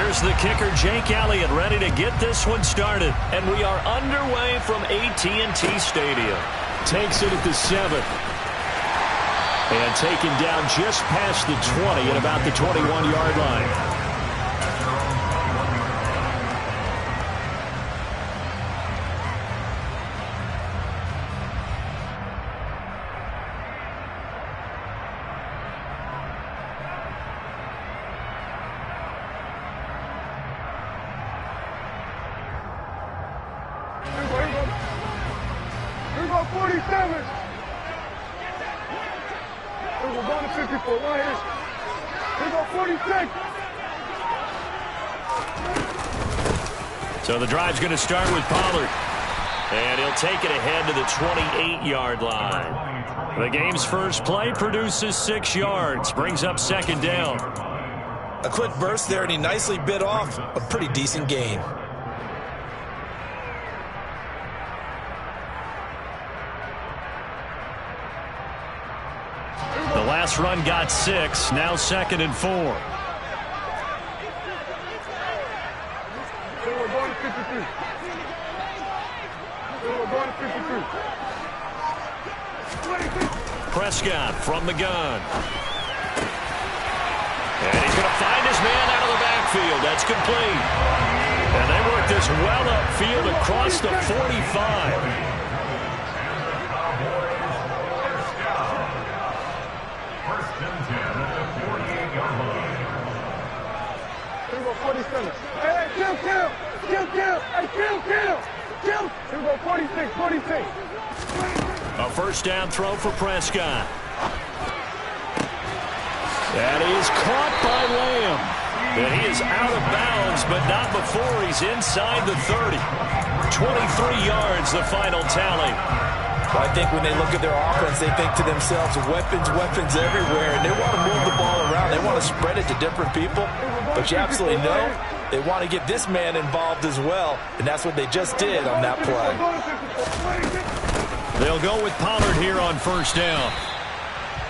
Here's the kicker, Jake Elliott, ready to get this one started. And we are underway from AT&T Stadium. Takes it at the 7. And taken down just past the 20 at about the 21-yard line. So the drive's going to start with Pollard. And he'll take it ahead to the 28-yard line. The game's first play produces 6 yards. Brings up second down. A quick burst there, and he nicely bit off a pretty decent gain. The last run got 6. Now 2nd and 4. Prescott from the gun. And he's going to find his man out of the backfield. That's complete. And they work this well upfield across the 45. Hey, kill. Here we go, 46. A first down throw for Prescott. That is caught by Lamb. And he is out of bounds, but not before he's inside the 30. 23 yards, the final tally. Well, I think when they look at their offense, they think to themselves, weapons everywhere, and they want to move the ball around. They want to spread it to different people. But you absolutely know they want to get this man involved as well, and that's what they just did on that play. They'll go with Pollard here on first down.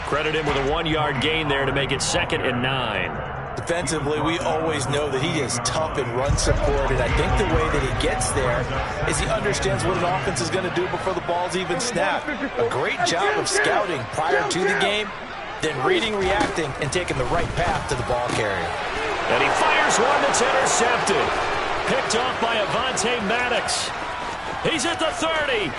Credit him with a 1-yard gain there to make it 2nd and 9. Defensively, we always know that he is tough in run support, and I think the way that he gets there is he understands what an offense is going to do before the ball's even snapped. A great job of scouting prior to the game, then reading, reacting, and taking the right path to the ball carrier. And he fires one that's intercepted. Picked off by Avonte Maddox. He's at the 30.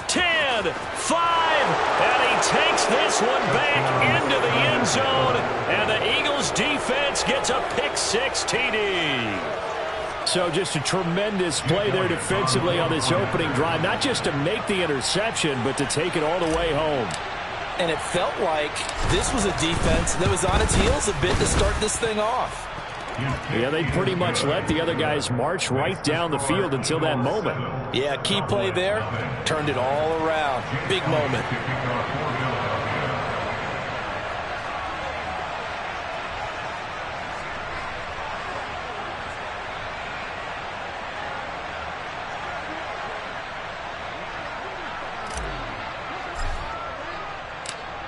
10, 5, and he takes this one back into the end zone, and the Eagles defense gets a pick-6 TD. So just a tremendous play there defensively on this opening drive, not just to make the interception, but to take it all the way home. And it felt like this was a defense that was on its heels a bit to start this thing off. Yeah, they pretty much let the other guys march right down the field until that moment. Yeah, key play there, turned it all around. Big moment.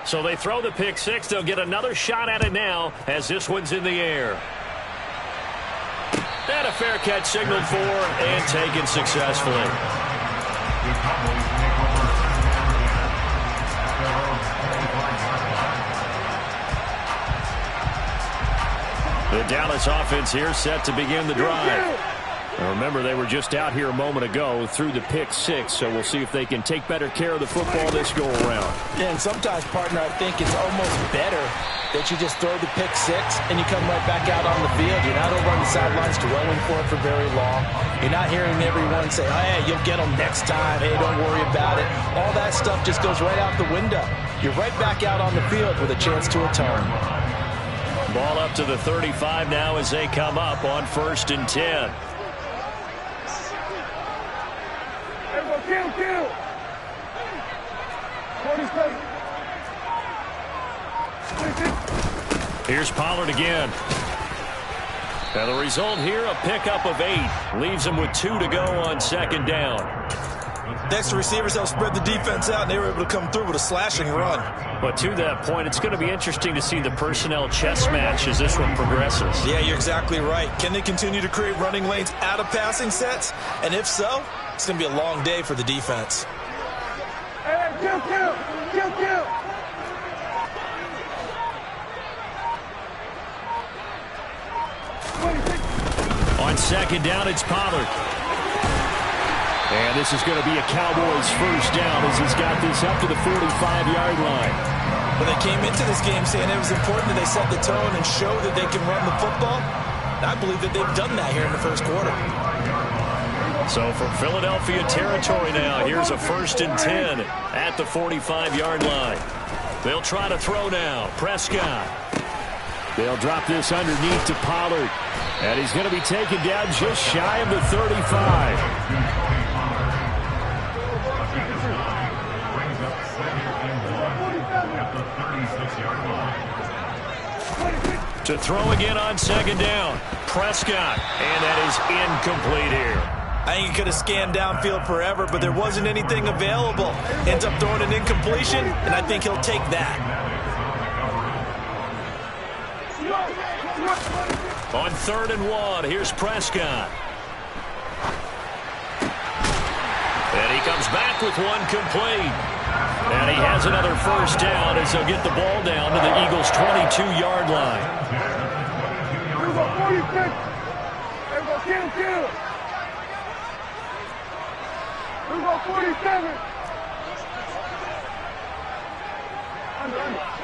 So they throw the pick-6. They'll get another shot at it now as this one's in the air. And a fair catch signaled for and taken successfully. The Dallas offense here set to begin the drive. Now remember, they were just out here a moment ago through the pick-6, so we'll see if they can take better care of the football this go-around. Yeah, and sometimes, partner, I think it's almost better that you just throw the pick-6 and you come right back out on the field. You're not over on the sidelines dwelling for it for very long. You're not hearing everyone say, oh, hey, you'll get them next time. Hey, don't worry about it. All that stuff just goes right out the window. You're right back out on the field with a chance to atone. Ball up to the 35 now as they come up on 1st and 10. Kill. 47. Here's Pollard again. Now the result here, a pickup of 8. Leaves him with 2 to go on 2nd down. The extra receivers helped spread the defense out, and they were able to come through with a slashing run. But to that point, it's going to be interesting to see the personnel chess match as this one progresses. Yeah, you're exactly right. Can they continue to create running lanes out of passing sets? And if so, it's going to be a long day for the defense. Hey, kill. On second down, it's Pollard. And this is going to be a Cowboys first down as he's got this up to the 45-yard line. Well, they came into this game saying it was important that they set the tone and show that they can run the football. I believe that they've done that here in the first quarter. So from Philadelphia territory now, here's a 1st and 10 at the 45-yard line. They'll try to throw now. Prescott. They'll drop this underneath to Pollard. And he's going to be taken down just shy of the 35. To throw again on second down. Prescott. And that is incomplete here. I think he could have scanned downfield forever, but there wasn't anything available. Ends up throwing an incompletion, and I think he'll take that. On 3rd and 1, here's Prescott. And he comes back with one complete. And he has another first down as they'll get the ball down to the Eagles' 22-yard line. Here we go, 46. Here we go, kill. Here we go, 47. Under.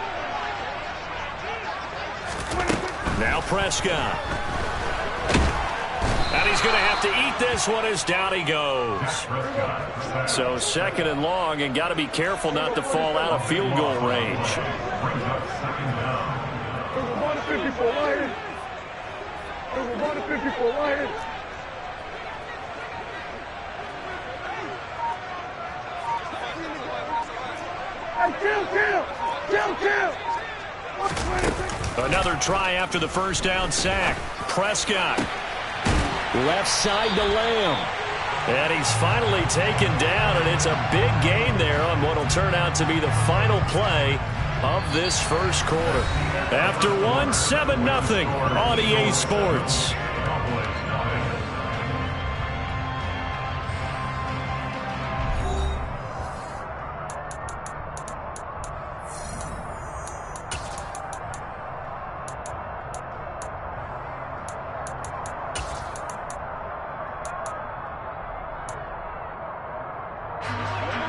Now Prescott. And he's going to have to eat this one as down he goes. So 2nd and long, and got to be careful not to fall out of field goal range. Another try after the first down sack. Prescott. Left side to Lamb. And he's finally taken down, and it's a big gain there on what will turn out to be the final play of this first quarter. After one, 7-0 on EA Sports.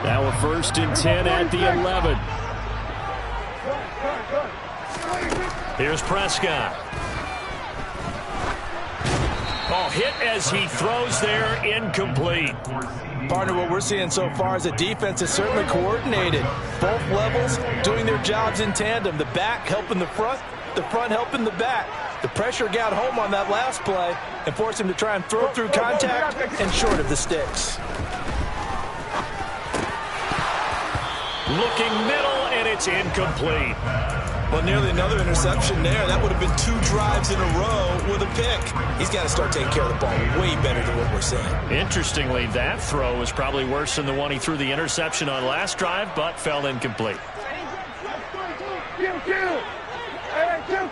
Now a 1st and 10 at the 11. Here's Prescott. Oh, hit as he throws there, incomplete. Partner, what we're seeing so far is the defense is certainly coordinated. Both levels doing their jobs in tandem. The back helping the front helping the back. The pressure got home on that last play and forced him to try and throw through contact and short of the sticks. Looking middle, and it's incomplete. Well, nearly another interception there. That would have been 2 drives in a row with a pick. He's got to start taking care of the ball way better than what we're seeing. Interestingly, that throw was probably worse than the one he threw the interception on last drive, but fell incomplete. Kill. Hey, kill.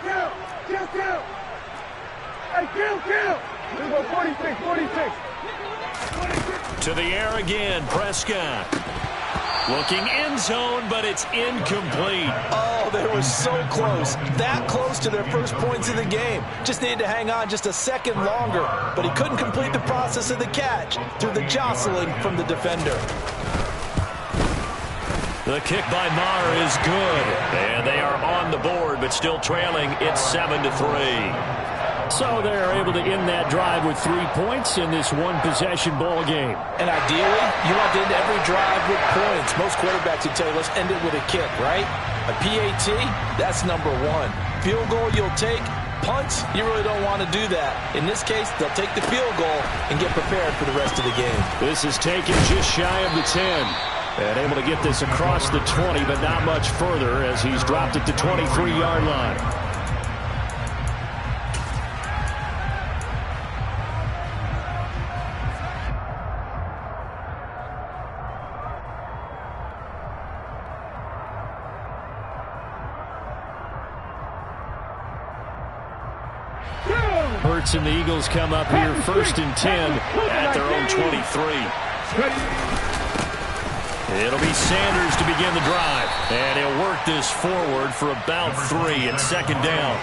Hey, kill. Here we go, 46. To the air again, Prescott. Looking end zone, but it's incomplete. Oh, they were so close. That close to their first points of the game. Just needed to hang on just a second longer. But he couldn't complete the process of the catch through the jostling from the defender. The kick by Maher is good. And they are on the board, but still trailing. It's 7-3. So they're able to end that drive with 3 points in this one-possession ball game. And ideally, you want to end every drive with points. Most quarterbacks would tell you, let's end it with a kick, right? A PAT, that's number 1. Field goal you'll take. Punts, you really don't want to do that. In this case, they'll take the field goal and get prepared for the rest of the game. This is taken just shy of the 10. And able to get this across the 20, but not much further as he's dropped it to 23-yard line. Hurts and the Eagles come up here 1st and 10 at their own 23. It'll be Sanders to begin the drive. And he'll work this forward for about 3 and 2nd down.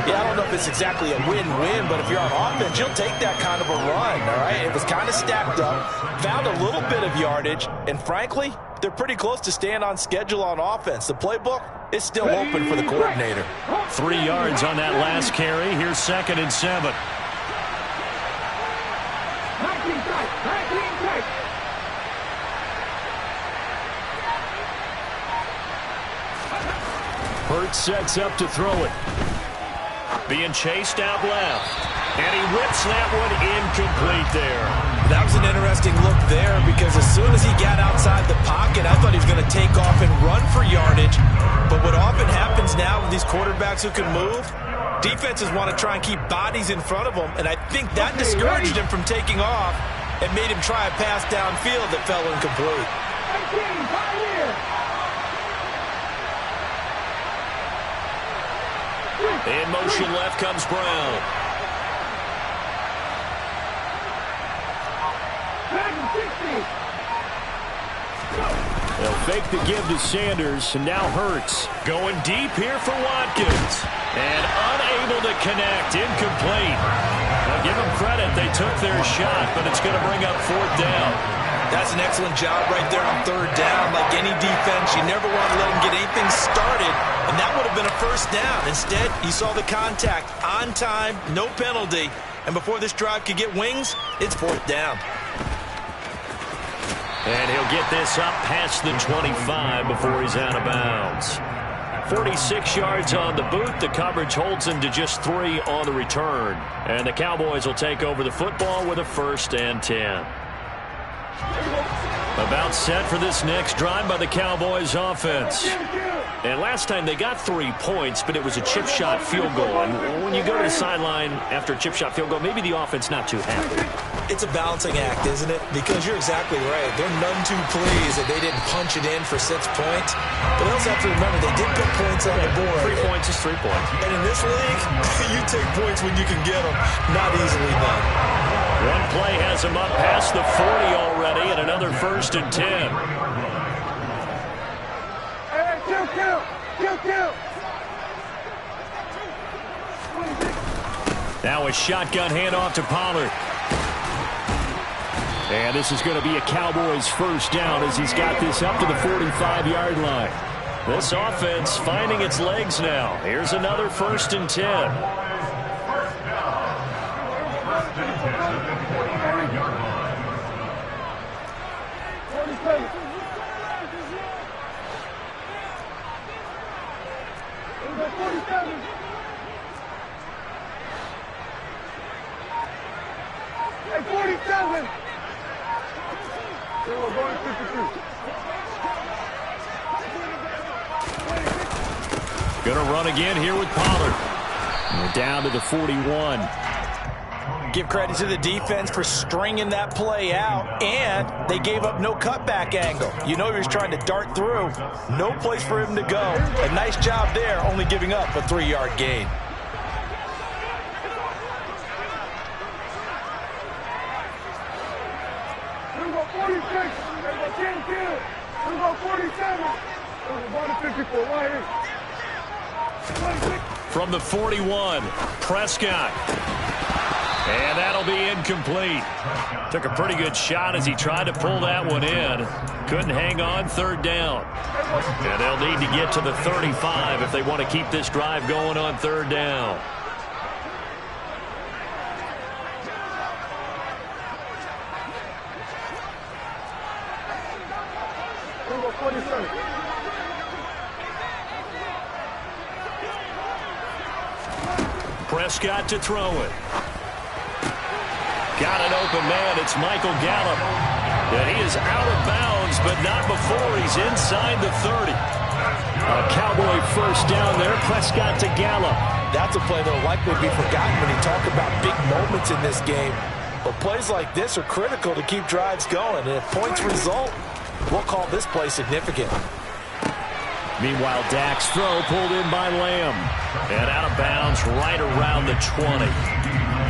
Yeah, I don't know if it's exactly a win-win, but if you're on offense, you'll take that kind of a run, all right? It was kind of stacked up, found a little bit of yardage, and frankly, they're pretty close to staying on schedule on offense. The playbook is still open for the coordinator. 3 yards on that last carry. Here's 2nd and 7. Hurts sets up to throw it. Being chased out left. And he rips that one incomplete there. That was an interesting look there because as soon as he got outside the pocket, I thought he was going to take off and run for yardage. But what often happens now with these quarterbacks who can move, defenses want to try and keep bodies in front of them, and I think that discouraged him from taking off and made him try a pass downfield that fell incomplete. In motion left comes Brown. They'll fake the give to Sanders, and now Hurts. Going deep here for Watkins. And unable to connect. Incomplete. Now give them credit. They took their shot, but it's going to bring up 4th down. That's an excellent job right there on 3rd down. Like any defense, you never want to let them get anything started, and that would have been a 1st down. Instead, you saw the contact on time, no penalty, and before this drive could get wings, it's 4th down. And he'll get this up past the 25 before he's out of bounds. 46 yards on the boot. The coverage holds him to just 3 on the return. And the Cowboys will take over the football with a 1st and 10. About set for this next drive by the Cowboys offense. And last time they got 3 points, but it was a chip shot field goal. And when you go to the sideline after a chip shot field goal, maybe the offense not too happy. It's a balancing act, isn't it? Because you're exactly right. They're none too pleased that they didn't punch it in for 6 points. But they also have to remember they did put points on the board. 3 points is 3 points. And in this league, you take points when you can get them. Not easily done. One play has him up past the 40 already, and another 1st and 10. Hey, kill. Now a shotgun handoff to Pollard. And this is going to be a Cowboys 1st down as he's got this up to the 45-yard line. This offense finding its legs now. Here's another 1st and 10. Going to run again here with Pollard. We're down to the 41. Give credit to the defense for stringing that play out, and they gave up no cutback angle. You know he was trying to dart through. No place for him to go. A nice job there, only giving up a 3-yard gain. From the 41, Prescott. And that'll be incomplete. Took a pretty good shot as he tried to pull that one in. Couldn't hang on, 3rd down. And they'll need to get to the 35 if they want to keep this drive going on 3rd down. Prescott to throw it. Got an open man. It's Michael Gallup. And he is out of bounds, but not before he's inside the 30. A Cowboy 1st down there. Prescott to Gallup. That's a play that will likely be forgotten when you talk about big moments in this game. But plays like this are critical to keep drives going. And if points result, we'll call this play significant. Meanwhile, Dak's throw pulled in by Lamb. And out of bounds right around the 20.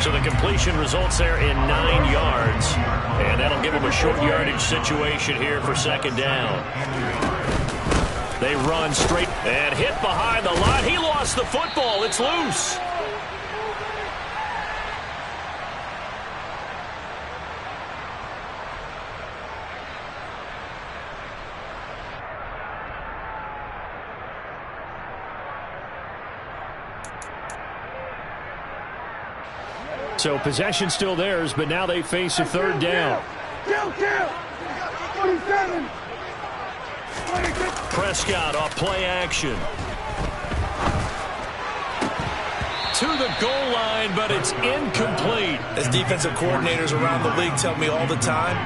So the completion results there in 9 yards. And that'll give them a short yardage situation here for second down. They run straight and hit behind the line. He lost the football. It's loose. So possession still theirs, but now they face a third down. Kill! 47! Prescott off play action. To the goal line, but it's incomplete. As defensive coordinators around the league tell me all the time,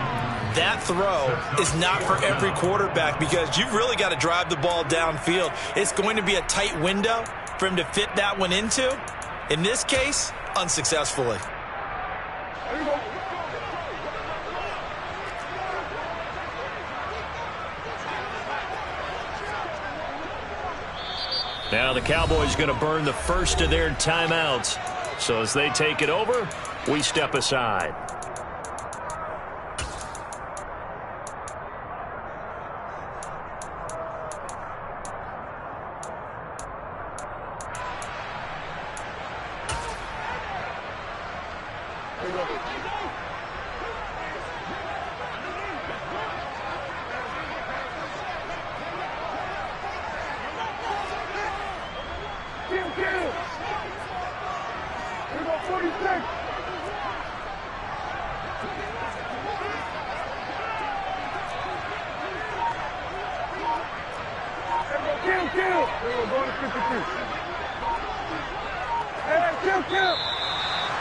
that throw is not for every quarterback because you've really got to drive the ball downfield. It's going to be a tight window for him to fit that one into. In this case, unsuccessfully. Now the Cowboys going to burn the first of their timeouts. So as they take it over, we step aside.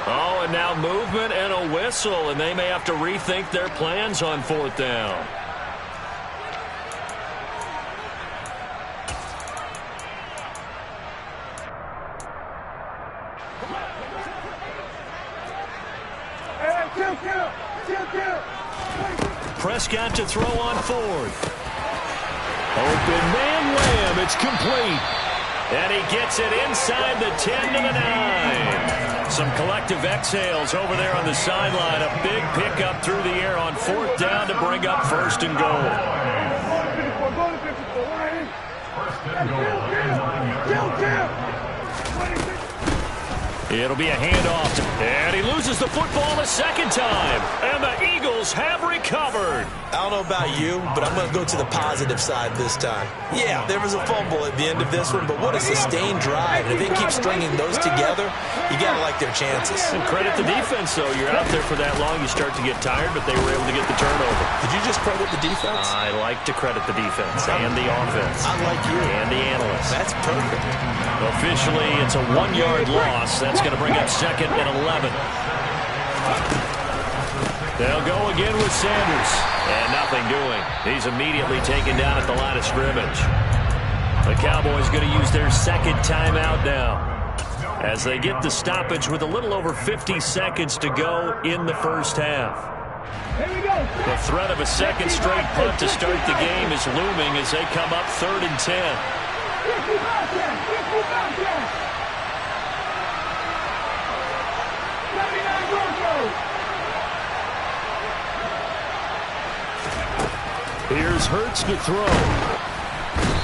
Oh, and now movement and a whistle, and they may have to rethink their plans on fourth down. Prescott to throw on fourth. Open man Lamb. It's complete. And he gets it inside the 10 to the 9. Some collective exhales over there on the sideline. A big pickup through the air on fourth down to bring up first and goal. It'll be a handoff. And he loses the football a second time. And the Eagles have recovered. I don't know about you, but I'm going to go to the positive side this time. Yeah, there was a fumble at the end of this one, but what a sustained drive. And if they keep stringing those together, you got to like their chances. And credit the defense, though. You're out there for that long, you start to get tired, but they were able to get the turnover. Did you just credit the defense? I like to credit the defense and the offense. I like you. And the analysts. That's perfect. Officially, it's a 1-yard loss. That's going to bring up second and 11. They'll go again with Sanders. And nothing doing. He's immediately taken down at the line of scrimmage. The Cowboys going to use their second timeout now, as they get the stoppage with a little over 50 seconds to go in the first half. The threat of a second straight punt to start the game is looming as they come up 3rd and 10. Here's Hurts to throw.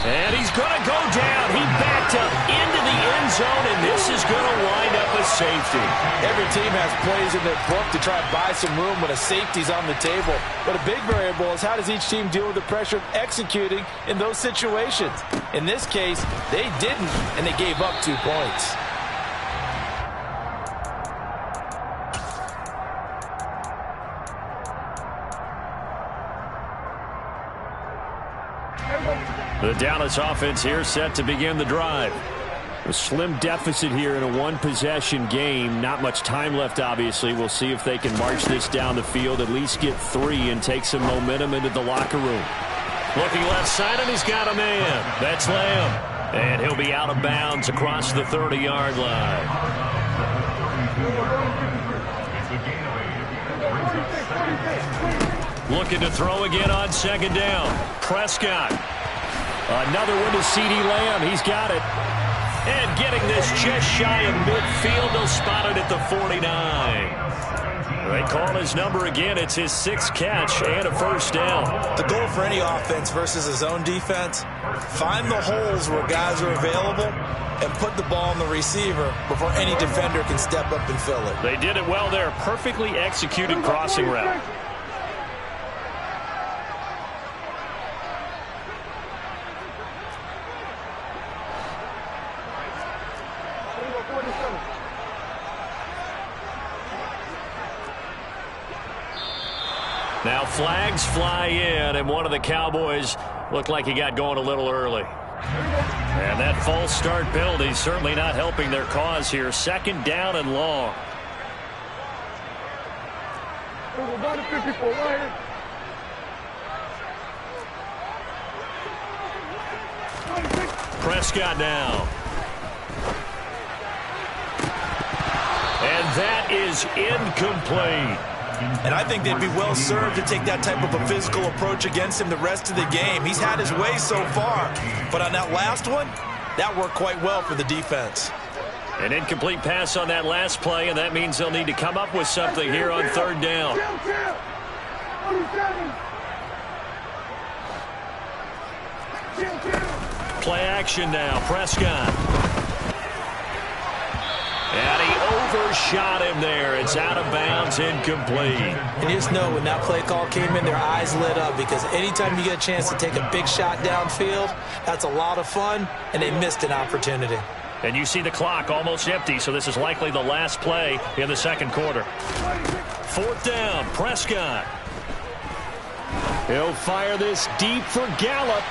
And he's going to go down. He backed up into the end zone, and this is going to wind up a safety. Every team has plays in their book to try and buy some room when a safety's on the table. But a big variable is how does each team deal with the pressure of executing in those situations. In this case, they didn't, and they gave up 2 points. The Dallas offense here set to begin the drive. A slim deficit here in a one-possession game. Not much time left, obviously. We'll see if they can march this down the field, at least get 3 and take some momentum into the locker room. Looking left side, and he's got a man. That's Lamb. And he'll be out of bounds across the 30-yard line. Looking to throw again on second down. Prescott. Another one to CeeDee Lamb. He's got it. And getting this just shy of midfield. They'll spot it at the 49. They call his number again. It's his 6th catch and a first down. The goal for any offense versus his own defense, find the holes where guys are available and put the ball on the receiver before any defender can step up and fill it. They did it well there. Perfectly executed crossing route. Now flags fly in, and one of the Cowboys looked like he got going a little early. And that false start penalty certainly not helping their cause here. 2nd down and long. Prescott now. And that is incomplete. And I think they'd be well served to take that type of a physical approach against him the rest of the game. He's had his way so far. But on that last one, that worked quite well for the defense. An incomplete pass on that last play, and that means they'll need to come up with something here on 3rd down. Play action now. Prescott. And he overshot him there. It's out of bounds, incomplete. And you just know when that play call came in, their eyes lit up, because anytime you get a chance to take a big shot downfield, that's a lot of fun, and they missed an opportunity. And you see the clock almost empty, so this is likely the last play in the 2nd quarter. 4th down, Prescott. He'll fire this deep for Gallup.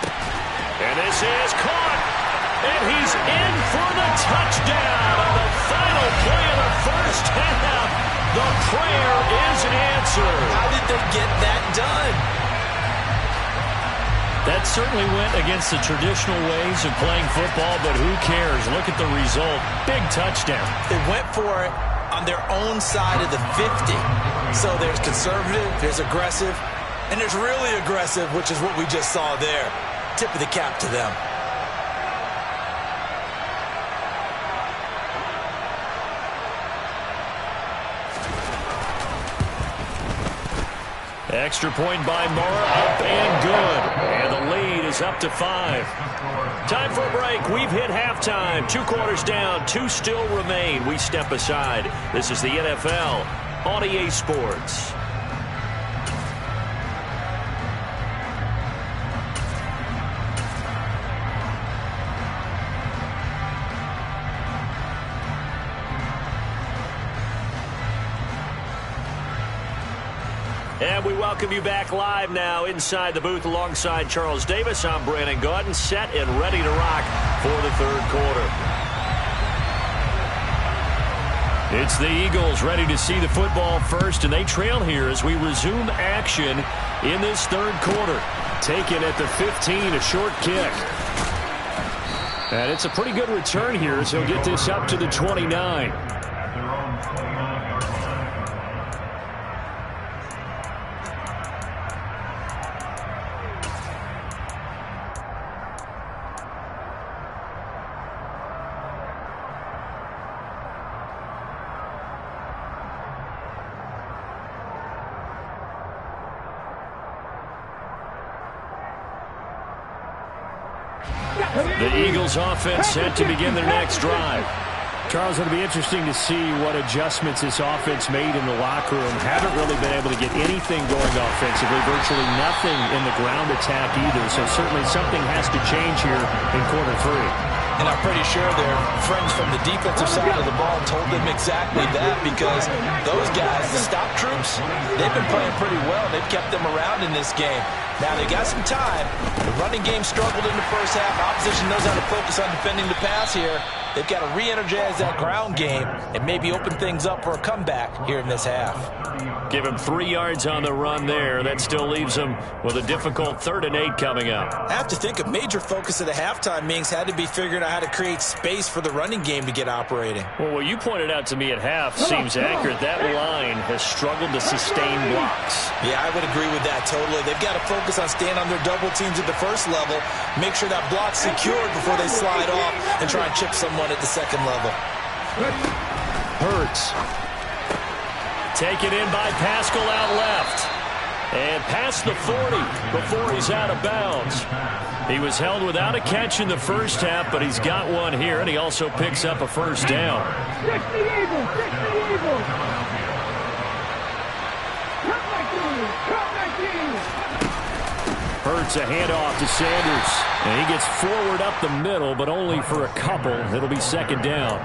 And this is caught. And he's in for the touchdown on the final play of the 1st half. The prayer is answered. How did they get that done? That certainly went against the traditional ways of playing football, but who cares? Look at the result. Big touchdown. They went for it on their own side of the 50. So there's conservative, there's aggressive, and there's really aggressive, which is what we just saw there. Tip of the cap to them. Extra point by Murrah, up and good. And the lead is up to 5. Time for a break. We've hit halftime. 2 quarters down, 2 still remain. We step aside. This is the NFL on EA Sports. And we welcome you back live now inside the booth alongside Charles Davis. I'm Brandon Gaudin, set and ready to rock for the 3rd quarter. It's the Eagles ready to see the football first, and they trail here as we resume action in this 3rd quarter. Taken at the 15, a short kick. And it's a pretty good return here as he'll get this up to the 29. The Eagles offense set to begin their next drive. Charles, it'll be interesting to see what adjustments this offense made in the locker room. Haven't really been able to get anything going offensively, virtually nothing in the ground attack either. So certainly something has to change here in quarter 3. And I'm pretty sure their friends from the defensive side of the ball told them exactly that, because those guys, the stop troops, they've been playing pretty well. They've kept them around in this game. Now they got some time. The running game struggled in the 1st half. Opposition knows how to focus on defending the pass here. They've got to re-energize that ground game and maybe open things up for a comeback here in this half. Give him 3 yards on the run there. That still leaves him with a difficult 3rd and 8 coming up. I have to think a major focus of the halftime meetings had to be figuring out how to create space for the running game to get operating. Well, what you pointed out to me at half seems accurate. That line has struggled to sustain blocks. Yeah, I would agree with that totally. They've got to focus on staying on their double teams at the first level, make sure that block's secured before they slide off and try and chip someone at the second level. Hurts. Taken in by Pascal out left. And past the 40 before he's out of bounds. He was held without a catch in the first half, but he's got one here, and he also picks up a first down. Hurts a handoff to Sanders. And he gets forward up the middle, but only for a couple. It'll be second down.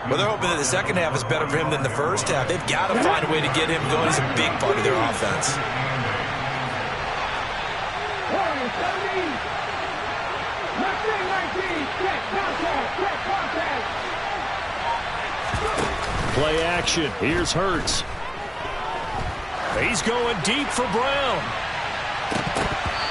Well, they're hoping that the second half is better for him than the first half. They've got to find a way to get him going. He's a big part of their offense. Play action. Here's Hurts. He's going deep for Brown.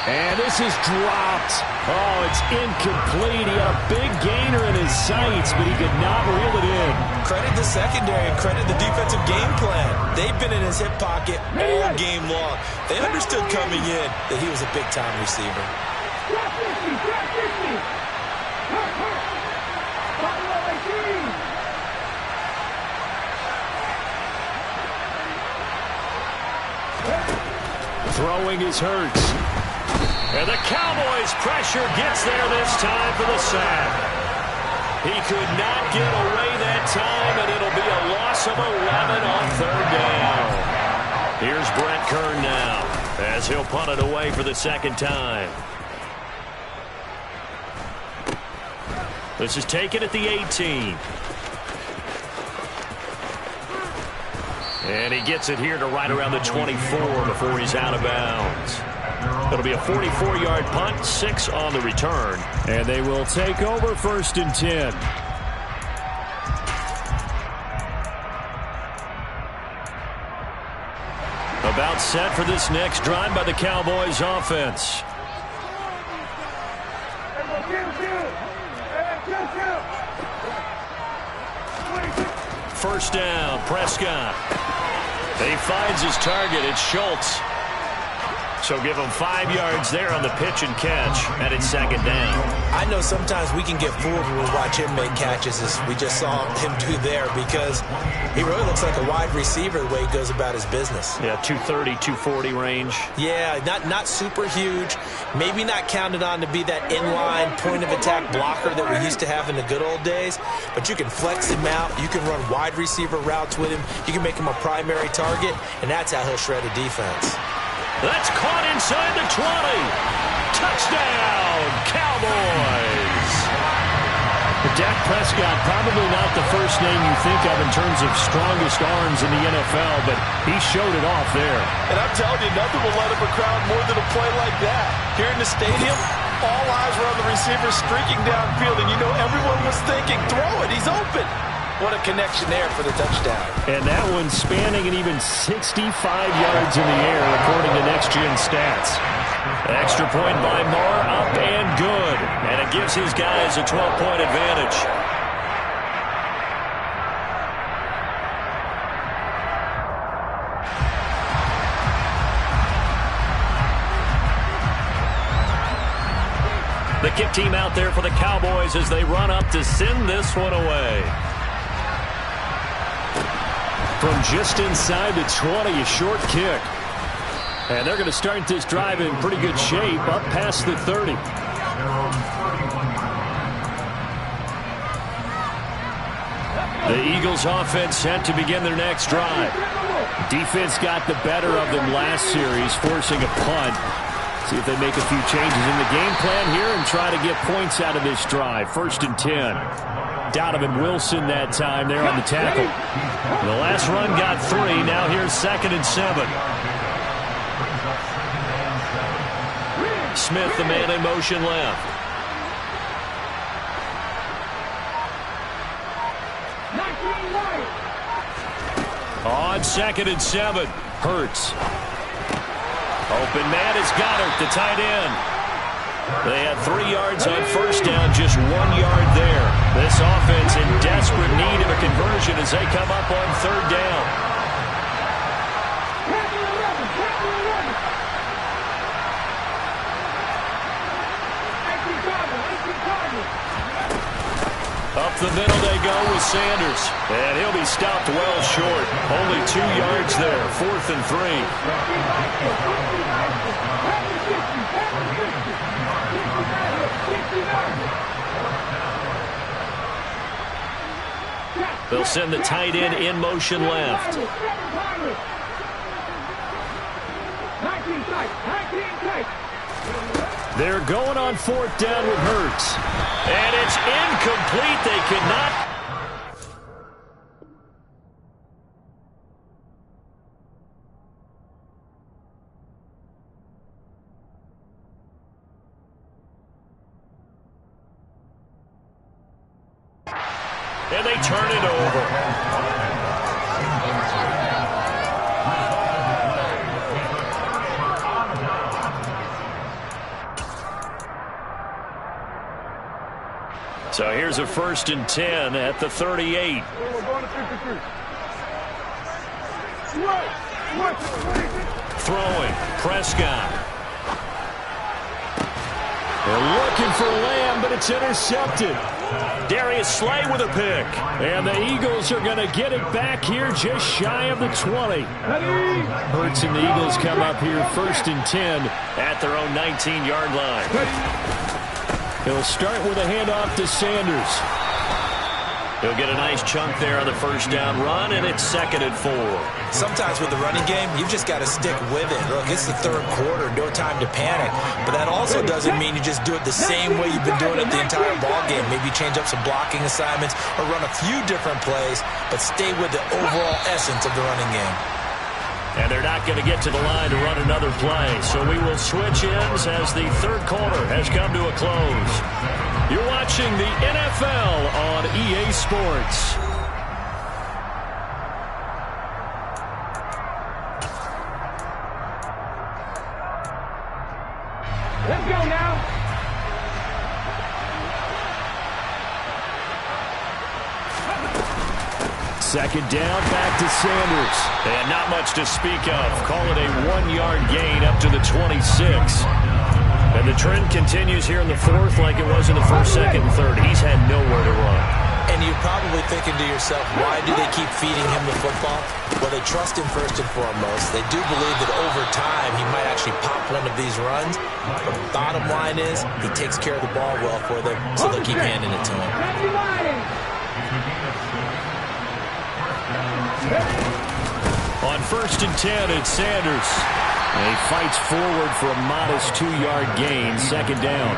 And this is dropped. Oh, it's incomplete. He had a big gainer in his sights, but he could not reel it in. Credit the secondary and credit the defensive game plan. They've been in his hip pocket all game long. They understood coming in that he was a big-time receiver. Throwing his Hurts. And the Cowboys' pressure gets there this time for the sack. He could not get away that time, and it'll be a loss of 11 on 3rd down. Here's Brett Kern now, as he'll punt it away for the second time. This is taken at the 18. And he gets it here to right around the 24 before he's out of bounds. It'll be a 44-yard punt, 6 on the return. And they will take over 1st and 10. About set for this next drive by the Cowboys offense. First down, Prescott. He finds his target. It's Schultz. So give him 5 yards there on the pitch and catch, and it's second down. I know sometimes we can get fooled when we watch him make catches, as we just saw him do there, because he really looks like a wide receiver the way he goes about his business. Yeah, 230, 240 range. Yeah, not super huge. Maybe not counted on to be that inline point-of-attack blocker that we used to have in the good old days, but you can flex him out. You can run wide receiver routes with him. You can make him a primary target, and that's how he'll shred a defense. That's caught inside the 20. Touchdown, Cowboys. Dak Prescott, probably not the first name you think of in terms of strongest arms in the NFL, but he showed it off there. And I'm telling you, nothing will let up a crowd more than a play like that. Here in the stadium, all eyes were on the receiver streaking downfield, and you know everyone was thinking, throw it, he's open. What a connection there for the touchdown. And that one spanning an even 65 yards in the air, according to Next Gen Stats. Extra point by Marr, up and good. And it gives his guys a 12-point advantage. The kick team out there for the Cowboys as they run up to send this one away. From just inside the 20, a short kick. And they're going to start this drive in pretty good shape, up past the 30. The Eagles offense set to begin their next drive. Defense got the better of them last series, forcing a punt. See if they make a few changes in the game plan here and try to get points out of this drive. 1st and 10. Donovan Wilson that time there on the tackle. The last run got 3. Now here's 2nd and 7. Smith, the man in motion left. On 2nd and 7, Hurts. Open man is Goddard, the tight end. They had 3 yards on first down, just 1 yard there. This offense in desperate need of a conversion as they come up on 3rd down. Up the middle they go with Sanders. And he'll be stopped well short. Only 2 yards there. 4th and 3. They'll send the tight end in motion left. They're going on 4th down with Hurts. And it's incomplete. They cannot. And they turn it over. So here's a 1st and 10 at the 38. Throwing, Prescott. They're looking for Lamb, but it's intercepted. Darius Slay with a pick. And the Eagles are going to get it back here just shy of the 20. Hurts and the Eagles come up here 1st and 10 at their own 19-yard line. He'll start with a handoff to Sanders. He'll get a nice chunk there on the 1st down run, and it's 2nd and 4. Sometimes with the running game, you've just got to stick with it. Look, it's the 3rd quarter, no time to panic. But that also doesn't mean you just do it the same way you've been doing it the entire ball game. Maybe change up some blocking assignments or run a few different plays, but stay with the overall essence of the running game. And they're not going to get to the line to run another play. So we will switch ends as the 3rd quarter has come to a close. You're watching the NFL on EA Sports. Let's go now. Second down, back to Sanders. And not much to speak of. Call it a 1-yard gain up to the 26. And the trend continues here in the 4th like it was in the 1st, 2nd, and 3rd. He's had nowhere to run. And you're probably thinking to yourself, why do they keep feeding him the football? Well, they trust him first and foremost. They do believe that over time he might actually pop one of these runs. But the bottom line is he takes care of the ball well for them, so they'll keep handing it to him. On 1st and 10, it's Sanders. And he fights forward for a modest 2-yard gain, 2nd down.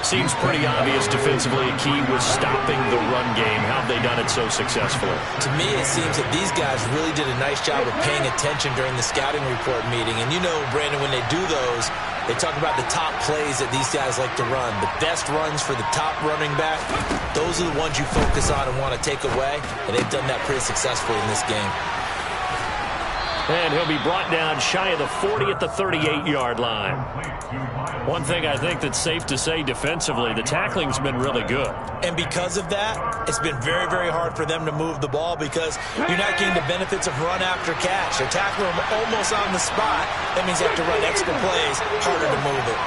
Seems pretty obvious defensively a key was stopping the run game. How have they done it so successfully? To me, it seems that these guys really did a nice job of paying attention during the scouting report meeting. And you know, Brandon, when they do those, they talk about the top plays that these guys like to run. The best runs for the top running back, those are the ones you focus on and want to take away. And they've done that pretty successfully in this game. And he'll be brought down shy of the 40 at the 38-yard line. One thing I think that's safe to say defensively, the tackling's been really good. And because of that, it's been very, very hard for them to move the ball because you're not getting the benefits of run after catch. They're tackling them almost on the spot. That means you have to run extra plays, harder to move it.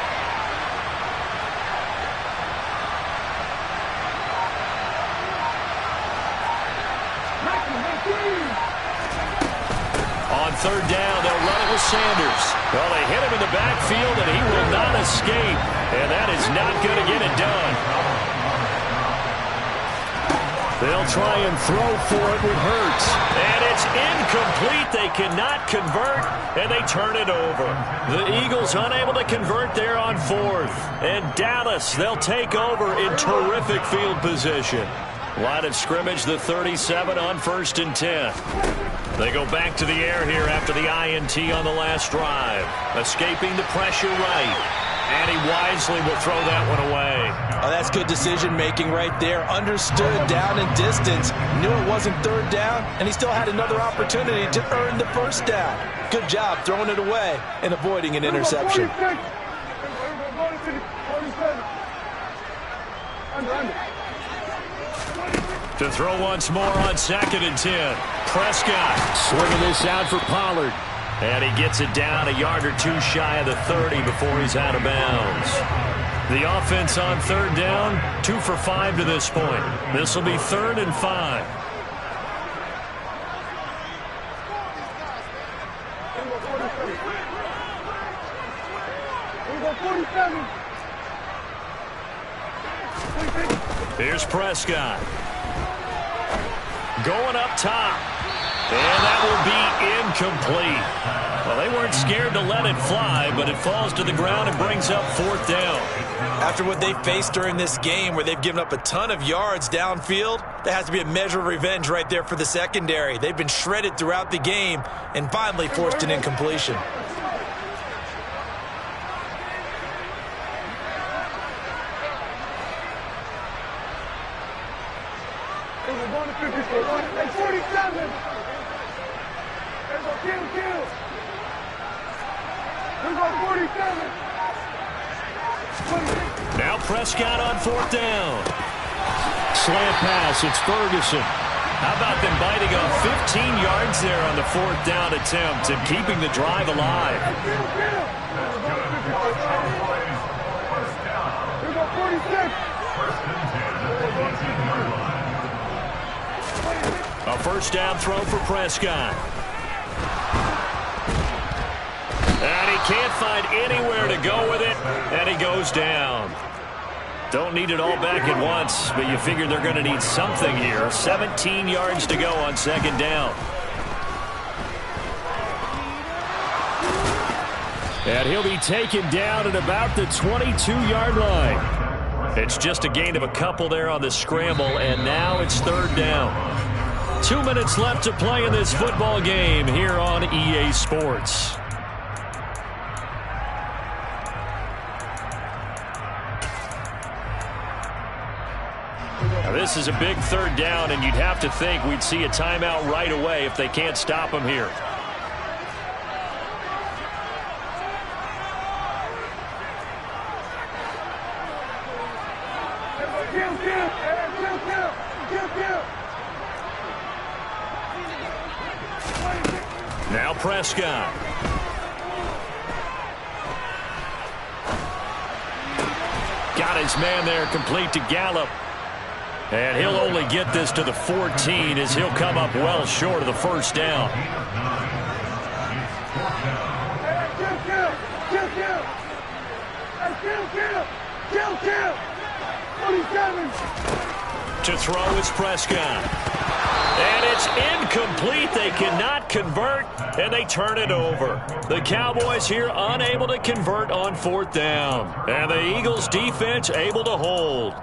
On 3rd down, they'll run it with Sanders. Well, they hit him in the backfield, and he will not escape. And that is not going to get it done. They'll try and throw for it with Hurts. And it's incomplete. They cannot convert, and they turn it over. The Eagles unable to convert there on 4th. And Dallas, they'll take over in terrific field position. Line of scrimmage, the 37 on 1st and 10. They go back to the air here after the INT on the last drive. Escaping the pressure right. And he wisely will throw that one away. Oh, that's good decision-making right there. Understood down and distance. Knew it wasn't third down, and he still had another opportunity to earn the first down. Good job throwing it away and avoiding an interception. To throw once more on 2nd and 10. Prescott swinging this out for Pollard. And he gets it down a yard or two shy of the 30 before he's out of bounds. The offense on 3rd down, 2 for 5 to this point. This will be 3rd and 5. Here's Prescott. Going up top. And that will be incomplete. Well, they weren't scared to let it fly, but it falls to the ground and brings up 4th down. After what they faced during this game where they've given up a ton of yards downfield, there has to be a measure of revenge right there for the secondary. They've been shredded throughout the game and finally forced an incompletion. Now Prescott on 4th down. Slant pass, it's Ferguson. How about them biting off 15 yards there on the 4th down attempt and keeping the drive alive? A 1st down throw for Prescott. And he can't find anywhere to go with it, and he goes down. Don't need it all back at once, but you figure they're going to need something here. 17 yards to go on 2nd down. And he'll be taken down at about the 22-yard line. It's just a gain of a couple there on the scramble, and now it's 3rd down. 2 minutes left to play in this football game here on EA Sports. Now this is a big 3rd down, and you'd have to think we'd see a timeout right away if they can't stop him here. Now Prescott. Got his man there, complete to Gallup. And he'll only get this to the 14 as he'll come up well short of the 1st down. To throw is Prescott. And it's incomplete. They cannot convert, and they turn it over. The Cowboys here unable to convert on 4th down. And the Eagles defense able to hold.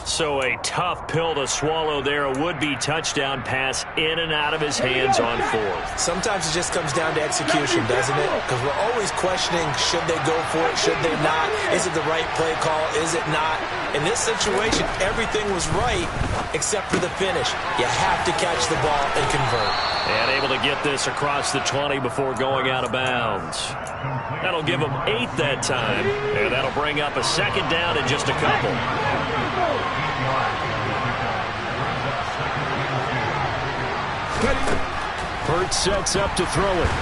So a tough pill to swallow there. A would-be touchdown pass in and out of his hands on 4th. Sometimes it just comes down to execution, doesn't it? Because we're always questioning, should they go for it, should they not? Is it the right play call, is it not? In this situation, everything was right except for the finish. You have to catch the ball and convert. And able to get this across the 20 before going out of bounds. That'll give them 8 that time. And that'll bring up a 2nd down in just a couple. Hurts sets up to throw it.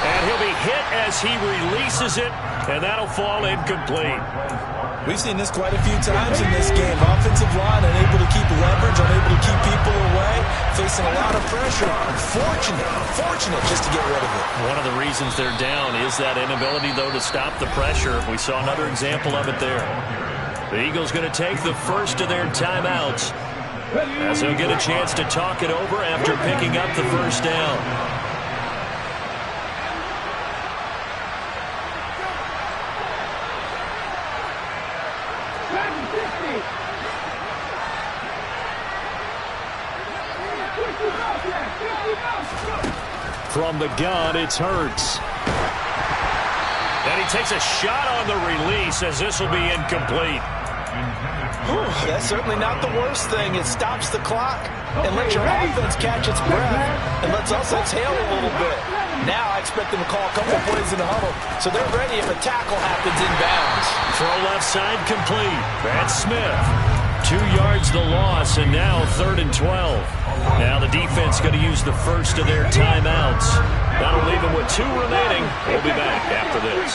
And he'll be hit as he releases it, and that'll fall incomplete. We've seen this quite a few times in this game. Offensive line unable to keep leverage, unable to keep people away, facing a lot of pressure. Fortunate just to get rid of it. One of the reasons they're down is that inability, though, to stop the pressure. We saw another example of it there. The Eagles going to take the first of their timeouts as they'll get a chance to talk it over after picking up the 1st down. From the gun, it's Hurts. And he takes a shot on the release as this will be incomplete. That's certainly not the worst thing. It stops the clock and lets your offense catch its breath and lets us exhale a little bit. Now I expect them to call a couple plays in the huddle so they're ready if a tackle happens in bounds. Throw left side complete. That's Smith. 2 yards the loss, and now 3rd and 12. Now the defense going to use the first of their timeouts. That'll leave them with 2 remaining. We'll be back after this.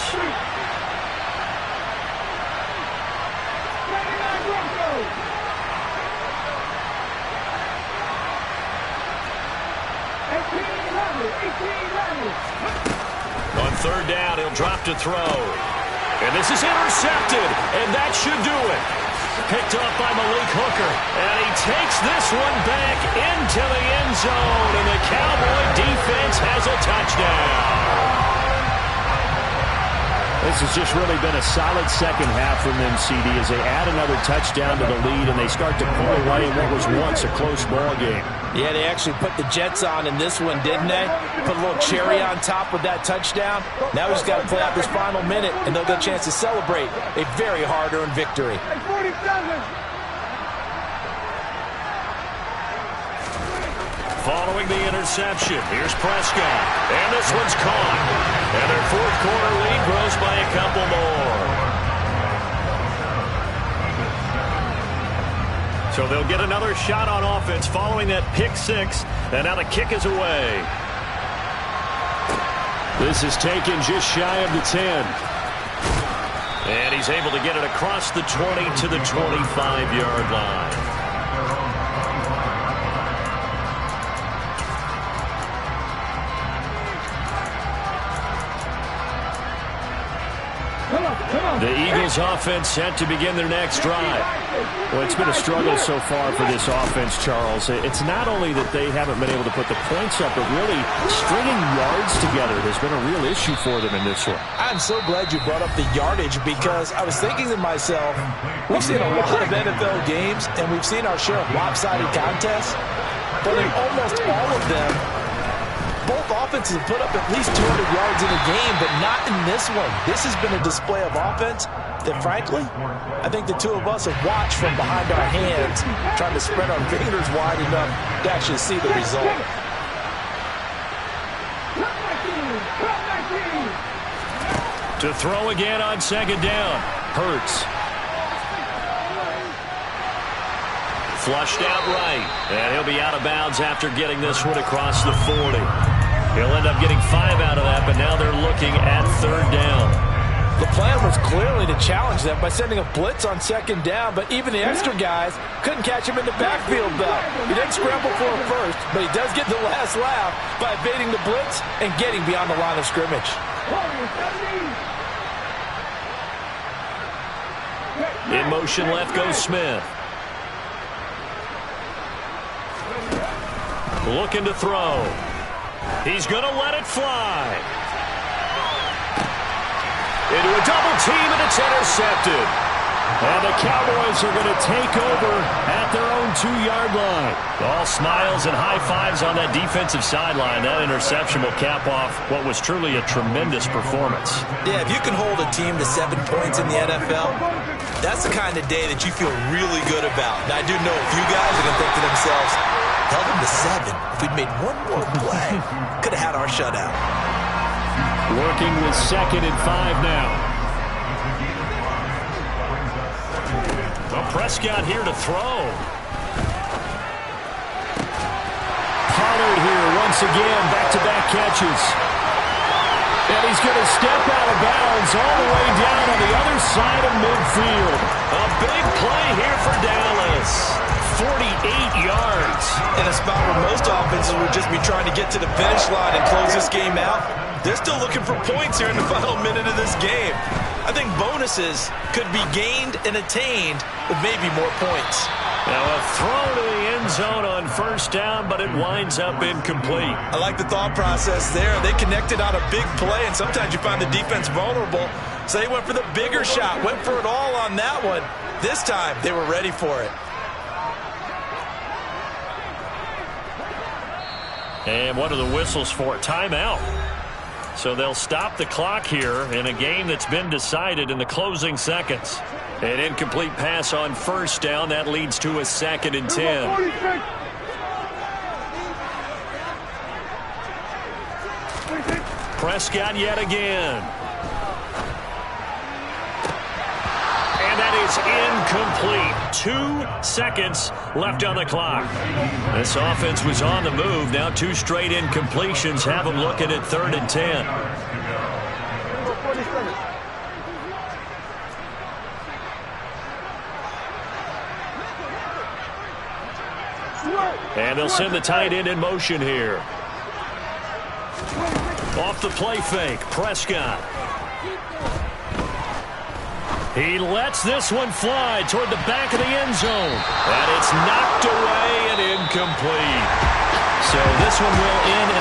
On 3rd down, he'll drop to throw. And this is intercepted, and that should do it. Picked off by Malik Hooker, and he takes this one back into the end zone, and the Cowboy defense has a touchdown. This has just really been a solid second half from them, CD, as they add another touchdown to the lead, and they start to pull away in what was once a close ball game. Yeah, they actually put the Jets on in this one, didn't they? Put a little cherry on top with that touchdown. Now we just got to play out this final minute, and they'll get a chance to celebrate a very hard-earned victory. Following the interception, here's Prescott, and this one's caught. And their 4th quarter lead grows by a couple more. So they'll get another shot on offense following that pick 6, and now the kick is away. This is taken just shy of the 10. And he's able to get it across the 20 to the 25-yard line. The Eagles offense set to begin their next drive. Well, it's been a struggle so far for this offense, Charles. It's not only that they haven't been able to put the points up, but really stringing yards together has been a real issue for them in this one. I'm so glad you brought up the yardage because I was thinking to myself, we've seen a lot of NFL games and we've seen our share of lopsided contests, but in almost all of them, both offenses have put up at least 200 yards in a game, but not in this one. This has been a display of offense that, frankly, I think the two of us have watched from behind our hands, trying to spread our fingers wide enough to actually see the result. To throw again on 2nd down. Hurts. Flushed out right, and he'll be out of bounds after getting this one across the 40. He'll end up getting 5 out of that, but now they're looking at 3rd down. The plan was clearly to challenge them by sending a blitz on 2nd down, but even the extra guys couldn't catch him in the backfield, though. He didn't scramble for it first, but he does get the last laugh by evading the blitz and getting beyond the line of scrimmage. In motion left goes Smith. Looking to throw. He's going to let it fly. Into a double team, and it's intercepted. And the Cowboys are going to take over at their own 2-yard line. All smiles and high fives on that defensive sideline. That interception will cap off what was truly a tremendous performance. Yeah, if you can hold a team to 7 points in the NFL, that's the kind of day that you feel really good about. And I do know a few guys are going to think to themselves, held them to 7. If we'd made one more play, could have had our shutout. Working with 2nd and 5 now. Well, Prescott here to throw. Pollard here once again, back-to-back catches. And he's going to step out of bounds all the way down on the other side of midfield. A big play here for Dallas. 48 yards. In a spot where most offenses would just be trying to get to the finish line and close this game out, they're still looking for points here in the final minute of this game. I think bonuses could be gained and attained with maybe more points. Now a throw to the end zone on 1st down, but it winds up incomplete. I like the thought process there. They connected on a big play, and sometimes you find the defense vulnerable. So they went for the bigger shot, went for it all on that one. This time, they were ready for it. And what are the whistles for? Timeout. So they'll stop the clock here in a game that's been decided in the closing seconds. An incomplete pass on first down. That leads to a 2nd and 10. Prescott yet again. And that is incomplete. 2 seconds left on the clock. This offense was on the move. Now 2 straight incompletions have them looking at 3rd and 10. And they'll send the tight end in motion here. Off the play fake, Prescott. He lets this one fly toward the back of the end zone. And it's knocked away and incomplete. So this one will end in